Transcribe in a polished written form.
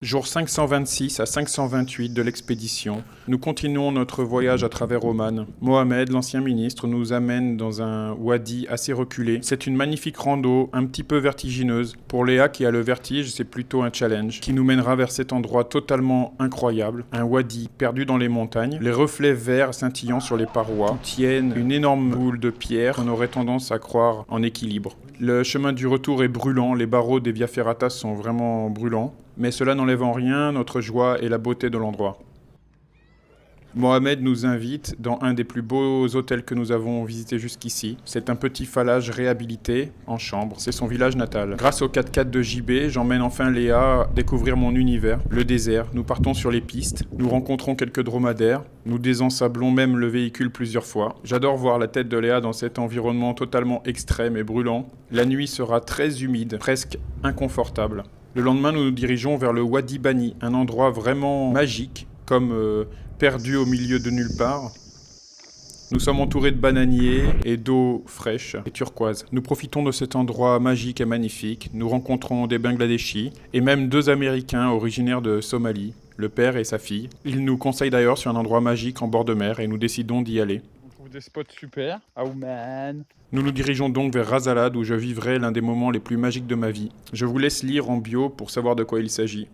Jour 526 à 528 de l'expédition, nous continuons notre voyage à travers Oman. Mohamed, l'ancien ministre, nous amène dans un wadi assez reculé. C'est une magnifique rando, un petit peu vertigineuse. Pour Léa qui a le vertige, c'est plutôt un challenge, qui nous mènera vers cet endroit totalement incroyable. Un wadi perdu dans les montagnes, les reflets verts scintillant sur les parois tiennent une énorme boule de pierre qu'on aurait tendance à croire en équilibre. Le chemin du retour est brûlant, les barreaux des Via Ferratas sont vraiment brûlants. Mais cela n'enlève en rien notre joie et la beauté de l'endroit. Mohamed nous invite dans un des plus beaux hôtels que nous avons visités jusqu'ici. C'est un petit falage réhabilité en chambre. C'est son village natal. Grâce au 4x4 de JB, j'emmène enfin Léa découvrir mon univers, le désert. Nous partons sur les pistes. Nous rencontrons quelques dromadaires. Nous désensablons même le véhicule plusieurs fois. J'adore voir la tête de Léa dans cet environnement totalement extrême et brûlant. La nuit sera très humide, presque inconfortable. Le lendemain, nous nous dirigeons vers le Wadi Bani, un endroit vraiment magique, comme perdu au milieu de nulle part. Nous sommes entourés de bananiers et d'eau fraîche et turquoise. Nous profitons de cet endroit magique et magnifique. Nous rencontrons des Bangladeshis et même deux Américains originaires de Somalie, le père et sa fille. Ils nous conseillent d'ailleurs sur un endroit magique en bord de mer et nous décidons d'y aller. On trouve des spots super à Oman. Nous nous dirigeons donc vers Razalad où je vivrai l'un des moments les plus magiques de ma vie. Je vous laisse lire en bio pour savoir de quoi il s'agit.